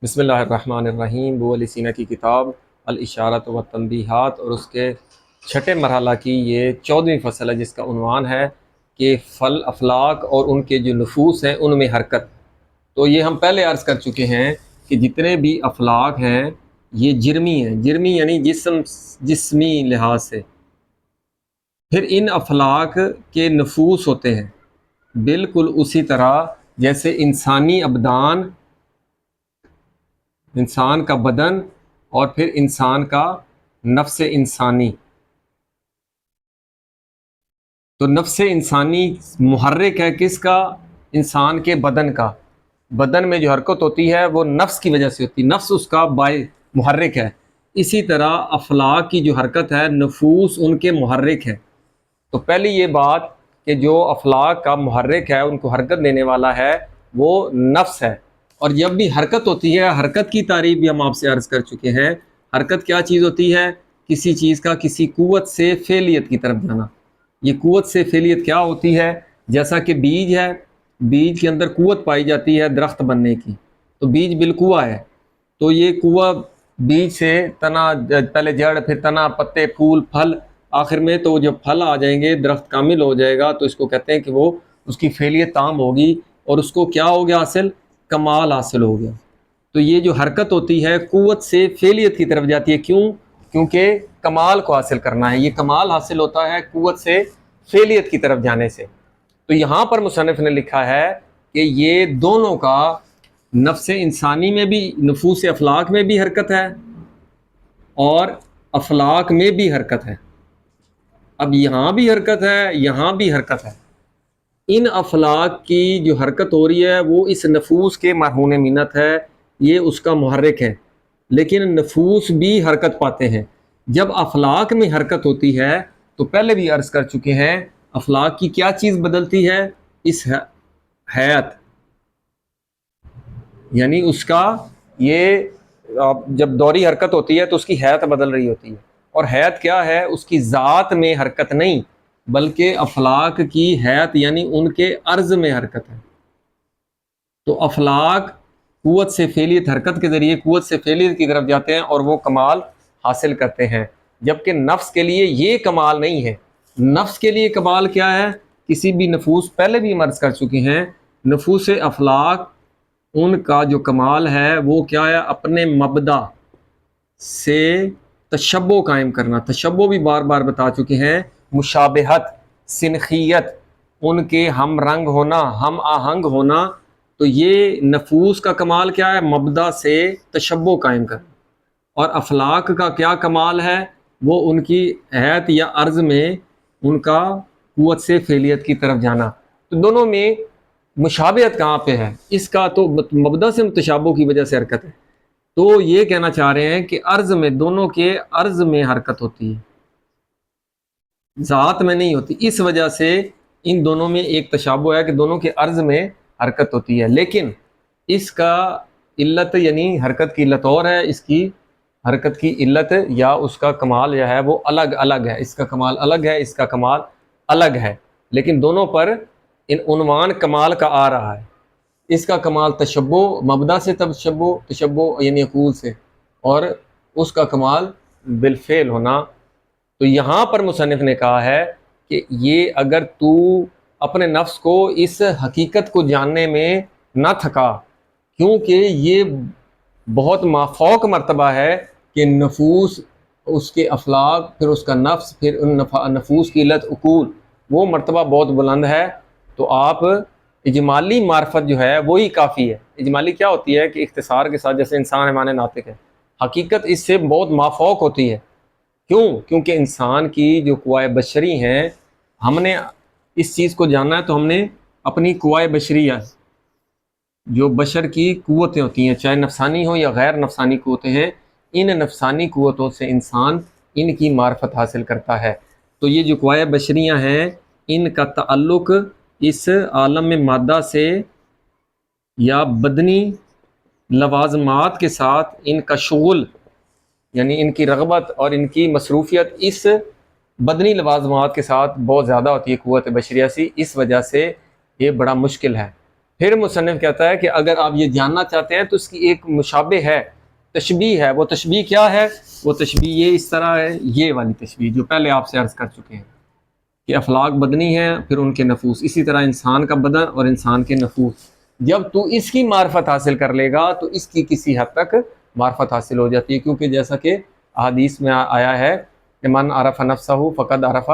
بسم اللہ الرحمن الرحیم۔ وہ علی سینہ کی کتاب الاشارۃ و تنبیہات اور اس کے چھٹے مرحلہ کی یہ 14ویں فصل ہے، جس کا عنوان ہے کہ افلاک اور ان کے جو نفوس ہیں ان میں حرکت۔ تو یہ ہم پہلے عرض کر چکے ہیں کہ جتنے بھی افلاک ہیں یہ جرمی ہیں، جرمی یعنی جسمی لحاظ سے۔ پھر ان افلاک کے نفوس ہوتے ہیں بالکل اسی طرح جیسے انسانی ابدان، انسان کا بدن اور پھر انسان کا نفس انسانی۔ تو نفس انسانی محرک ہے کس کا؟ انسان کے بدن کا۔ بدن میں جو حرکت ہوتی ہے وہ نفس کی وجہ سے ہوتی ہے، نفس اس کا محرک ہے۔ اسی طرح افلاک کی جو حرکت ہے، نفوس ان کے محرک ہے۔ تو پہلی یہ بات کہ جو افلاک کا محرک ہے، ان کو حرکت دینے والا ہے، وہ نفس ہے۔ اور جب بھی حرکت ہوتی ہے، حرکت کی تعریف بھی ہم آپ سے عرض کر چکے ہیں۔ حرکت کیا چیز ہوتی ہے؟ کسی چیز کا کسی قوت سے فعلیت کی طرف جانا۔ یہ قوت سے فعلیت کیا ہوتی ہے؟ جیسا کہ بیج ہے، بیج کے اندر قوت پائی جاتی ہے درخت بننے کی، تو بیج بالقوہ ہے۔ تو یہ قوہ بیج سے تنا، پہلے جڑ، پھر تنا، پتے، پھول، پھل، آخر میں تو جب پھل آ جائیں گے، درخت کامل ہو جائے گا، تو اس کو کہتے ہیں کہ وہ اس کی فعلیت تام ہوگی اور اس کو کیا ہو گیا حاصل؟ کمال حاصل ہو گیا۔ تو یہ جو حرکت ہوتی ہے قوت سے فعلیت کی طرف جاتی ہے، کیوں؟ کیونکہ کمال کو حاصل کرنا ہے۔ یہ کمال حاصل ہوتا ہے قوت سے فعلیت کی طرف جانے سے۔ تو یہاں پر مصنف نے لکھا ہے کہ یہ دونوں کا نفس انسانی میں بھی، نفوس افلاک میں بھی حرکت ہے اور افلاک میں بھی حرکت ہے۔ اب یہاں بھی حرکت ہے، یہاں بھی حرکت ہے۔ ان افلاک کی جو حرکت ہو رہی ہے وہ اس نفوس کے مرہون منت ہے، یہ اس کا محرک ہے، لیکن نفوس بھی حرکت پاتے ہیں۔ جب افلاک میں حرکت ہوتی ہے تو پہلے بھی عرض کر چکے ہیں، افلاک کی کیا چیز بدلتی ہے؟ اس حیات، یعنی اس کا یہ جب دوری حرکت ہوتی ہے تو اس کی حیات بدل رہی ہوتی ہے۔ اور حیات کیا ہے؟ اس کی ذات میں حرکت نہیں، بلکہ افلاک کی حیات یعنی ان کے عرض میں حرکت ہے۔ تو افلاک قوت سے فعلیت، حرکت کے ذریعے قوت سے فعلیت کی طرف جاتے ہیں اور وہ کمال حاصل کرتے ہیں، جبکہ نفس کے لیے یہ کمال نہیں ہے۔ نفس کے لیے کمال کیا ہے؟ کسی بھی نفوس، پہلے بھی عرض کر چکے ہیں، نفوس افلاک ان کا جو کمال ہے وہ کیا ہے؟ اپنے مبدا سے تشبہ قائم کرنا۔ تشبہ بھی بار بار بتا چکے ہیں، مشابہت، سنخیت، ان کے ہم رنگ ہونا، ہم آہنگ ہونا۔ تو یہ نفوس کا کمال کیا ہے؟ مبدا سے تشبہ قائم کرنا۔ اور افلاک کا کیا کمال ہے؟ وہ ان کی حیات یا عرض میں ان کا قوت سے فعلیت کی طرف جانا۔ تو دونوں میں مشابہت کہاں پہ ہے؟ اس کا تو مبدا سے تشابہ کی وجہ سے حرکت ہے۔ تو یہ کہنا چاہ رہے ہیں کہ عرض میں، دونوں کے عرض میں حرکت ہوتی ہے، ذات میں نہیں ہوتی۔ اس وجہ سے ان دونوں میں ایک تشابہ ہے کہ دونوں کے عرض میں حرکت ہوتی ہے، لیکن اس کا علت یعنی حرکت کی علت اور ہے، اس کی حرکت کی علت یا اس کا کمال جو ہے وہ الگ الگ ہے۔ اس کا کمال الگ ہے، اس کا کمال الگ ہے، لیکن دونوں پر عنوان کمال کا آ رہا ہے۔ اس کا کمال تشبہ، مبدا سے تشبہ یعنی عقول سے، اور اس کا کمال بالفعل ہونا۔ تو یہاں پر مصنف نے کہا ہے کہ یہ اگر تو اپنے نفس کو اس حقیقت کو جاننے میں نہ تھکا، کیونکہ یہ بہت مافوق مرتبہ ہے کہ نفوس، اس کے افلاک، پھر اس کا نفس، پھر ان نفوس کی علت عقول، وہ مرتبہ بہت بلند ہے۔ تو آپ اجمالی معرفت جو ہے وہی کافی ہے۔ اجمالی کیا ہوتی ہے کہ اختصار کے ساتھ، جیسے انسان حیوان ناطق ہے، حقیقت اس سے بہت مافوق ہوتی ہے۔ کیوں؟ کیونکہ انسان کی جو قوائے بشری ہیں، ہم نے اس چیز کو جاننا ہے تو ہم نے اپنی قوائے بشریہ، جو بشر کی قوتیں ہوتی ہیں، چاہے نفسانی ہو یا غیر نفسانی قوتیں ہیں، ان نفسانی قوتوں سے انسان ان کی معرفت حاصل کرتا ہے۔ تو یہ جو قوائے بشریہ ہیں، ان کا تعلق اس عالم میں مادہ سے یا بدنی لوازمات کے ساتھ ان کا شغل، یعنی ان کی رغبت اور ان کی مصروفیت اس بدنی لوازمات کے ساتھ بہت زیادہ ہوتی ہے قوت بشریہ سی۔ اس وجہ سے یہ بڑا مشکل ہے۔ پھر مصنف کہتا ہے کہ اگر آپ یہ جاننا چاہتے ہیں تو اس کی ایک مشابہ ہے، تشبیہ ہے۔ وہ تشبیہ کیا ہے؟ وہ تشبیہ یہ اس طرح ہے، یہ والی تشبیہ جو پہلے آپ سے عرض کر چکے ہیں کہ افلاک بدنی ہیں، پھر ان کے نفوس، اسی طرح انسان کا بدن اور انسان کے نفوس، جب تو اس کی معرفت حاصل کر لے گا تو اس کی کسی حد تک معرفت حاصل ہو جاتی ہے، کیونکہ جیسا کہ احادیث میں آیا ہے کہ من عرف نفسہ فقد عرف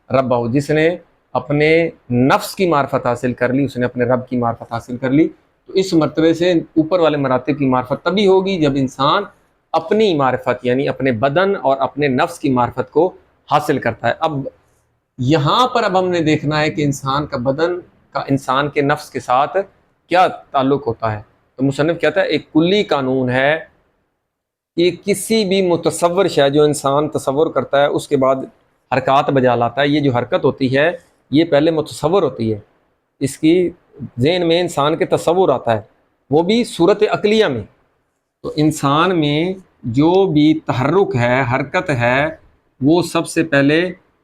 ربہ، جس نے اپنے نفس کی معرفت حاصل کر لی اس نے اپنے رب کی معرفت حاصل کر لی۔ تو اس مرتبے سے اوپر والے مراتب کی معرفت تبھی ہوگی جب انسان اپنی معرفت یعنی اپنے بدن اور اپنے نفس کی معرفت کو حاصل کرتا ہے۔ اب یہاں پر اب ہم نے دیکھنا ہے کہ انسان کا بدن کا انسان کے نفس کے ساتھ کیا تعلق ہوتا ہے۔ تو مصنف کہتا ہے ایک کلی قانون ہے کہ کسی بھی متصور شے جو انسان تصور کرتا ہے اس کے بعد حرکات بجا لاتا ہے، یہ جو حرکت ہوتی ہے یہ پہلے متصور ہوتی ہے، اس کی ذہن میں انسان کے تصور آتا ہے، وہ بھی صورت عقلیہ میں۔ تو انسان میں جو بھی تحرک ہے، حرکت ہے، وہ سب سے پہلے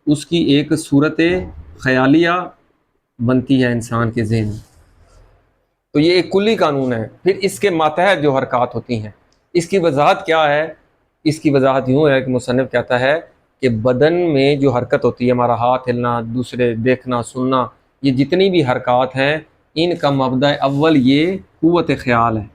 اس کی ایک صورت خیالیہ بنتی ہے انسان کے ذہن میں۔ تو یہ ایک کلی قانون ہے۔ پھر اس کے ماتحت جو حرکات ہوتی ہیں، اس کی وضاحت کیا ہے؟ اس کی وضاحت یوں ہے کہ مصنف کہتا ہے کہ بدن میں جو حرکت ہوتی ہے، ہمارا ہاتھ ہلنا، دوسرے دیکھنا، سننا، یہ جتنی بھی حرکات ہیں ان کا مبدأ اول یہ قوت خیال ہے۔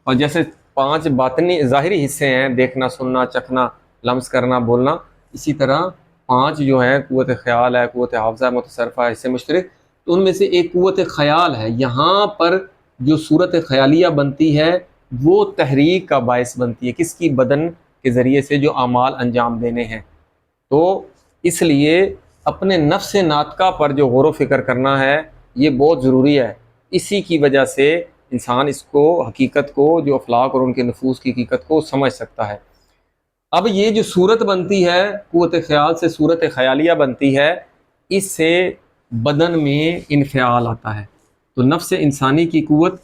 اور جیسے 5 باطنی ظاہری حصے ہیں، دیکھنا، سننا، چکھنا، لمس کرنا، بولنا، اسی طرح 5 جو ہیں قوت خیال ہے، قوت حافظہ، متصرفہ، حصے مشترک، تو ان میں سے ایک قوت خیال ہے۔ یہاں پر جو صورت خیالیہ بنتی ہے وہ تحریک کا باعث بنتی ہے، کس کی؟ بدن کے ذریعے سے جو اعمال انجام دینے ہیں۔ تو اس لیے اپنے نفس ناطقہ پر جو غور و فکر کرنا ہے یہ بہت ضروری ہے۔ اسی کی وجہ سے انسان اس کو، حقیقت کو، جو افلاک اور ان کے نفوس کی حقیقت کو سمجھ سکتا ہے۔ اب یہ جو صورت بنتی ہے قوت خیال سے، صورت خیالیہ بنتی ہے، اس سے بدن میں انفعال آتا ہے۔ تو نفس انسانی کی قوت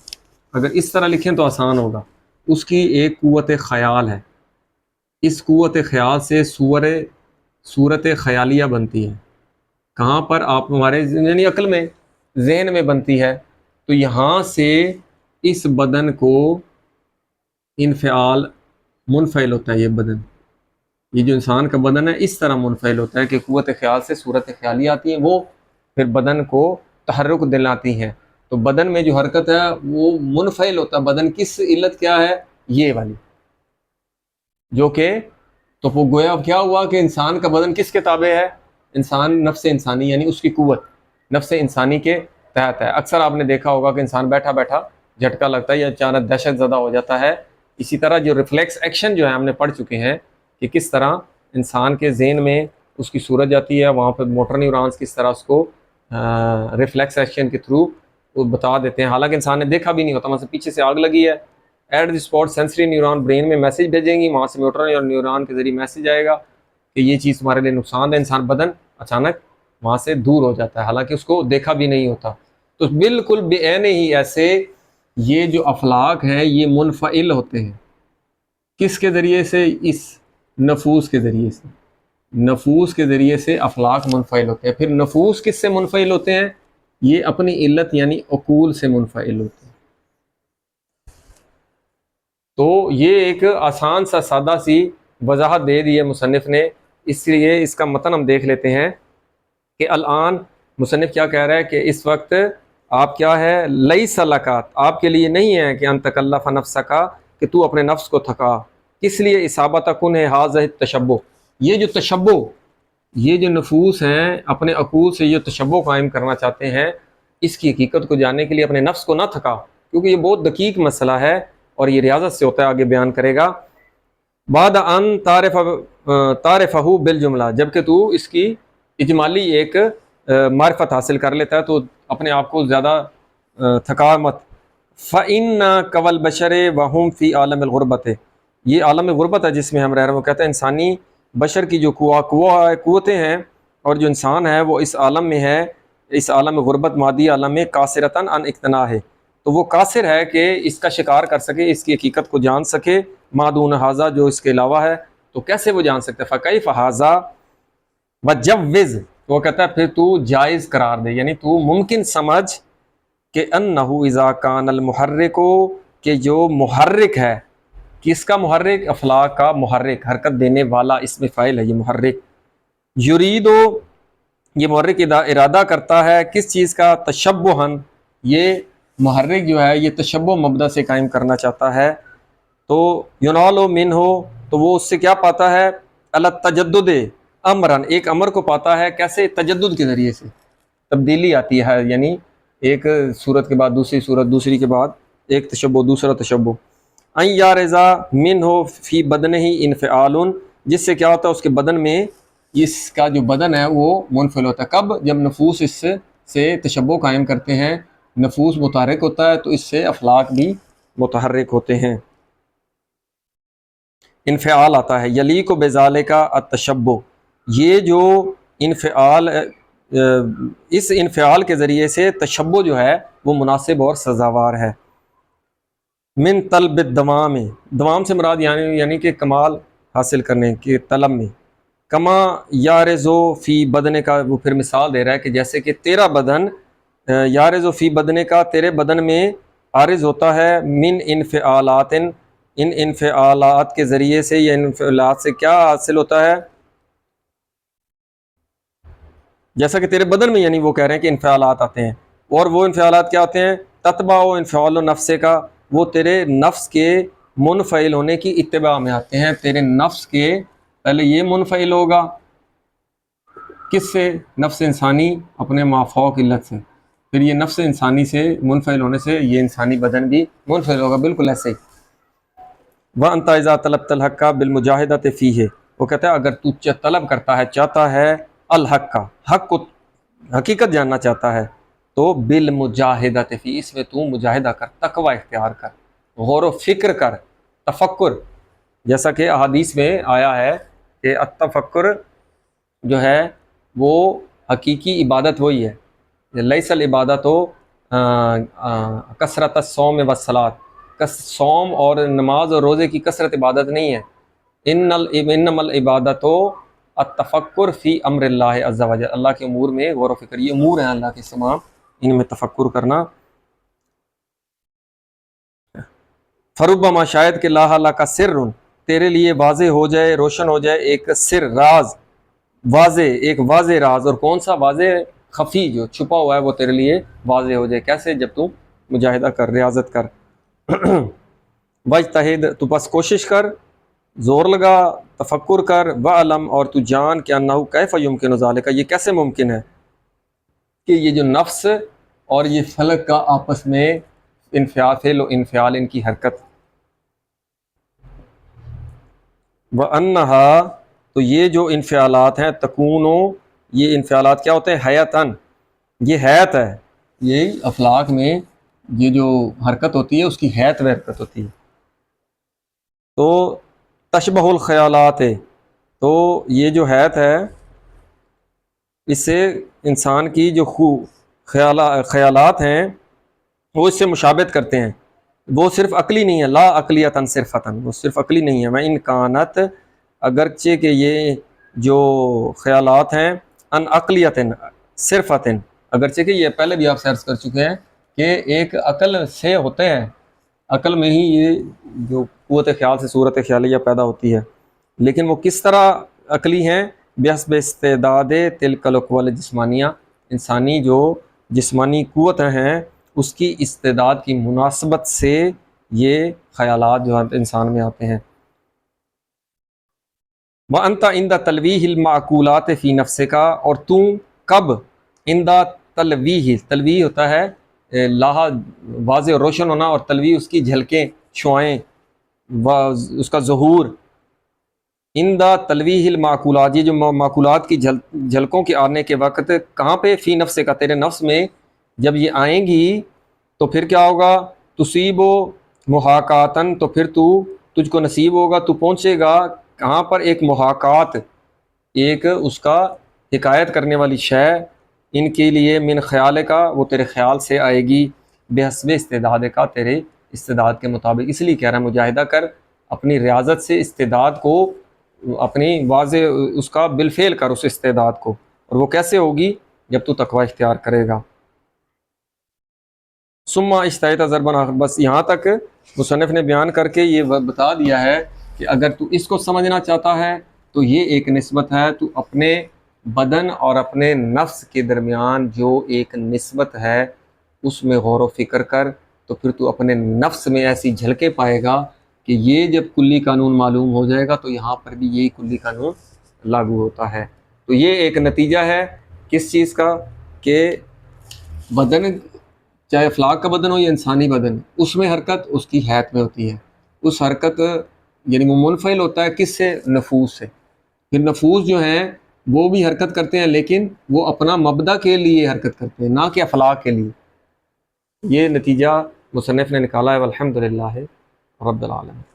اگر اس طرح لکھیں تو آسان ہوگا، اس کی ایک قوت خیال ہے، اس قوت خیال سے صورت خیالیہ بنتی ہے۔ کہاں پر؟ آپ ہمارے یعنی عقل میں، ذہن میں بنتی ہے۔ تو یہاں سے اس بدن کو انفعال، منفعل ہوتا ہے یہ بدن، یہ جو انسان کا بدن ہے اس طرح منفعل ہوتا ہے کہ قوت خیال سے صورت خیالی آتی ہے، وہ پھر بدن کو تحرک دلاتی ہیں۔ تو بدن میں جو حرکت ہے وہ منفعل ہوتا ہے بدن، کس علت کیا ہے؟ یہ والی، جو کہ تو وہ گویا کیا ہوا کہ انسان کا بدن کس کے تابع ہے؟ انسان، نفس انسانی، یعنی اس کی قوت نفس انسانی کے تحت ہے۔ اکثر آپ نے دیکھا ہوگا کہ انسان بیٹھا بیٹھا جھٹکا لگتا ہے یا اچانک دہشت زدہ ہو جاتا ہے۔ اسی طرح جو ریفلیکس ایکشن جو ہے ہم نے پڑھ چکے ہیں کہ کس طرح انسان کے ذہن میں اس کی صورت جاتی ہے، وہاں پہ موٹر نیورونز کس طرح اس کو ریفلیکس ایکشن کے تھرو وہ بتا دیتے ہیں، حالانکہ انسان نے دیکھا بھی نہیں ہوتا، مثلا پیچھے سے آگ لگی ہے، at the spot sensory neuron brain میں میسج بھیجیں گی، وہاں سے موٹر نیورون کے ذریعے میسج آئے گا کہ یہ چیز تمہارے لیے نقصان ہے، انسان بدن اچانک وہاں سے دور ہو جاتا ہے، حالانکہ اس کو دیکھا بھی نہیں ہوتا۔ تو بالکل بعین ہی ایسے یہ جو افلاک ہیں یہ منفعل ہوتے ہیں، کس کے ذریعے سے؟ اس نفوس کے ذریعے سے، نفوس کے ذریعے سے افلاک منفعل ہوتے ہیں۔ پھر نفوس کس سے منفعل ہوتے ہیں؟ یہ اپنی علت یعنی عقول سے منفعل ہوتے ہیں۔ تو یہ ایک آسان سا سادہ سی وضاحت دے دی ہے مصنف نے، اس لیے اس کا متن ہم دیکھ لیتے ہیں کہ الان مصنف کیا کہہ رہا ہے کہ اس وقت آپ کیا ہے؟ لیس لکات، آپ کے لیے نہیں ہے کہ ان تکلف نفسک، کہ تو اپنے نفس کو تھکا، کس لیے؟ اصابت کن ہے حاضہ تشبہ، یہ جو تشبہ، یہ جو نفوس ہیں اپنے عقول سے یہ تشبہ قائم کرنا چاہتے ہیں، اس کی حقیقت کو جاننے کے لیے اپنے نفس کو نہ تھکا، کیونکہ یہ بہت دقیق مسئلہ ہے اور یہ ریاضت سے ہوتا ہے، آگے بیان کرے گا۔ بعد ان تعرفہ بالجملہ، جبکہ تو اس کی اجمالی ایک معرفت حاصل کر لیتا ہے تو اپنے آپ کو زیادہ تھکا مت۔ فَإِنَّ قَوَ الْبَشَرِ وَهُمْ فِي عالم الغربت، یہ عالم غربت ہے جس میں ہم رہ رہے ہیں۔ وہ کہتے ہیں انسانی بشر کی جو قوتیں ہیں اور جو انسان ہے وہ اس عالم میں ہے، اس عالم غربت، مادی عالم میں، قاصرتاً عن اقتناء ہے، تو وہ قاصر ہے کہ اس کا شکار کر سکے، اس کی حقیقت کو جان سکے، ما دون ھذا، جو اس کے علاوہ ہے تو کیسے وہ جان سکتے؟ فَكَيْفَ ھذا وَجَوِّز، وہ کہتا ہے پھر تو جائز قرار دے، یعنی تو ممکن سمجھ کہ انہو اذا کان المحرک، کہ جو محرک ہے، کس کا محرک؟ افلاک کا محرک، حرکت دینے والا، اسم فاعل ہے یہ محرک، یریدو، یہ محرک ارادہ کرتا ہے کس چیز کا؟ تشبہن، یہ محرک جو ہے یہ تشبہ مبدا سے قائم کرنا چاہتا ہے، تو ینالو منہ، تو وہ اس سے کیا پاتا ہے؟ التجدد امرن، ایک امر کو پاتا ہے، کیسے؟ تجدد کے ذریعے سے، تبدیلی آتی ہے، یعنی ایک صورت کے بعد دوسری صورت، دوسری کے بعد ایک تشبہ دوسرا تشبہ، ان یارضا منہ فی بدنہ انفعال، جس سے کیا ہوتا ہے اس کے بدن میں، اس کا جو بدن ہے وہ منفعل ہوتا ہے، کب؟ جب نفوس اس سے تشبہ قائم کرتے ہیں، نفوس متحرک ہوتا ہے تو اس سے افلاک بھی متحرک ہوتے ہیں، انفعال آتا ہے، یلیق بذالک التشبہ، یہ جو انفعال، اس انفعال کے ذریعے سے تشبہ جو ہے وہ مناسب اور سزاوار ہے، من طلب الدوام، دوام سے مراد یعنی کہ کمال حاصل کرنے کے طلب میں، کما یارزو فی بدن کا، وہ پھر مثال دے رہا ہے کہ جیسے کہ تیرا بدن، یارزو فی بدن کا، تیرے بدن میں عارض ہوتا ہے، من انفعالات، ان انفعالات کے ذریعے سے، یا انفعالات سے کیا حاصل ہوتا ہے؟ جیسا کہ تیرے بدن میں، یعنی وہ کہہ رہے ہیں کہ انفعالات آتے ہیں، اور وہ انفعالات کیا ہوتے ہیں؟ تتبع و انفعال و نفس کا، وہ تیرے نفس کے منفعل ہونے کی اتباع میں آتے ہیں، تیرے نفس کے پہلے یہ منفعل ہوگا، کس سے؟ نفس انسانی اپنے مافوق علت سے، پھر یہ نفس انسانی سے منفعل ہونے سے یہ انسانی بدن بھی منفعل ہوگا، بالکل ایسے ہی۔ وَأَنْتَ إِذَا طَلَبْتَ الْحَقَّ بِالْمُجَاهِدَةِ فِيهِ، وہ کہتا ہے اگر تو طلب کرتا ہے، چاہتا ہے الحق کا، حق کو، حقیقت جاننا چاہتا ہے، تو بالمجاہدۃ فی، اس میں تو مجاہدہ کر، تقوی اختیار کر، غور و فکر کر، تفکر، جیسا کہ احادیث میں آیا ہے کہ التفکر جو ہے وہ حقیقی عبادت وہی ہے، لیس العبادت و کثرت الصوم والصلاۃ، صوم اور نماز اور روزے کی کثرت عبادت نہیں ہے، انما العبادت التفکر فی امر اللہ عز وجل، اللہ کے امور میں غور و فکر، یہ امور ہیں اللہ کے تمام، ان میں تفکر کرنا۔ فربما، شاید کہ لا اللہ کا سر، تیرے لیے واضح ہو جائے، روشن ہو جائے ایک سر، راز، واضح، ایک واضح راز، اور کون سا واضح؟ خفی، جو چھپا ہوا ہے وہ تیرے لیے واضح ہو جائے، کیسے؟ جب تو مجاہدہ کر، ریاضت کر، وجتہد، تو بس کوشش کر، زور لگا، تفکر کر، وعلم، اور تو جان کہ انہو کیف یمکن ذالک، یہ کیسے ممکن ہے کہ یہ جو نفس اور یہ فلک کا آپس میں انفعال، فعل و انفعال، ان کی حرکت، وَأَنَّهَا، تو یہ جو انفعالات ہیں، تکونو، یہ انفعالات کیا ہوتے ہیں؟ حیاتن، یہ حیات ہے، یہ افلاک میں یہ جو حرکت ہوتی ہے اس کی حیات و حرکت ہوتی ہے، تو تشبہ الخیالات ہے، تو یہ جو حیات ہے اس سے انسان کی جو خیالات ہیں وہ اس سے مشابہت کرتے ہیں، وہ صرف عقلی نہیں ہے، لا عقلیتاً صرفتاً، وہ صرف عقلی نہیں ہے، میں انکانت، اگرچہ کہ یہ جو خیالات ہیں، ان عقلیتاً صرفتاً، اگرچہ کہ یہ پہلے بھی آپ سے عرض کر چکے ہیں کہ ایک عقل سے ہوتے ہیں، عقل میں ہی یہ جو قوت خیال سے صورت خیالیہ پیدا ہوتی ہے، لیکن وہ کس طرح عقلی ہیں؟ بحسب استعداد تلک القوى الجسمانیہ، انسانی جو جسمانی قوت ہیں اس کی استعداد کی مناسبت سے یہ خیالات جو انسان میں آتے ہیں۔ وَأَنْتَ عِنْدَ تَلْوِيهِ الْمَعْقُولَاتِ فِي نَفْسِكَ، اور تو کب؟ عِنْدَ تلویح، تلویح ہوتا ہے لاہا، واضح اور روشن ہونا، اور تلویح اس کی جھلکیں، شعائیں، اس کا ظہور، عِنْدَ تلویح المعقولات، یہ جو معقولات کی جھلکوں کے آنے کے وقت، کہاں پہ؟ فی نفسک، تیرے نفس میں جب یہ آئیں گی تو پھر کیا ہوگا؟ تصیب و محاکاتن، تو پھر تجھ کو نصیب ہوگا، تو پہنچے گا کہاں پر؟ ایک محاکات، ایک اس کا حکایت کرنے والی شے، ان کے لیے، من خیال کا، وہ تیرے خیال سے آئے گی، بحسب استعداد کا، تیرے استعداد کے مطابق، اس لیے کہہ رہا ہے مجاہدہ کر، اپنی ریاضت سے استعداد کو، اپنی واضح اس کا بالفعل کر اس استعداد کو، اور وہ کیسے ہوگی؟ جب تو تقوی اختیار کرے گا۔ ثم اشتہیت ضربا آخر، بس یہاں تک مصنف نے بیان کر کے یہ بتا دیا ہے کہ اگر تو اس کو سمجھنا چاہتا ہے تو یہ ایک نسبت ہے، تو اپنے بدن اور اپنے نفس کے درمیان جو ایک نسبت ہے اس میں غور و فکر کر، تو پھر تو اپنے نفس میں ایسی جھلکیں پائے گا کہ یہ جب کلی قانون معلوم ہو جائے گا تو یہاں پر بھی یہی کلی قانون لاگو ہوتا ہے۔ تو یہ ایک نتیجہ ہے کس چیز کا؟ کہ بدن، چاہے افلاک کا بدن ہو یا انسانی بدن، اس میں حرکت اس کی حیات میں ہوتی ہے۔ اس حرکت یعنی وہ منفعل ہوتا ہے کس سے؟ نفوس سے۔ پھر نفوس جو ہیں وہ بھی حرکت کرتے ہیں، لیکن وہ اپنا مبدا کے لیے حرکت کرتے ہیں، نہ کہ افلاک کے لیے۔ یہ نتیجہ مصنف نے نکالا ہے، والحمدللہ رب العالمین۔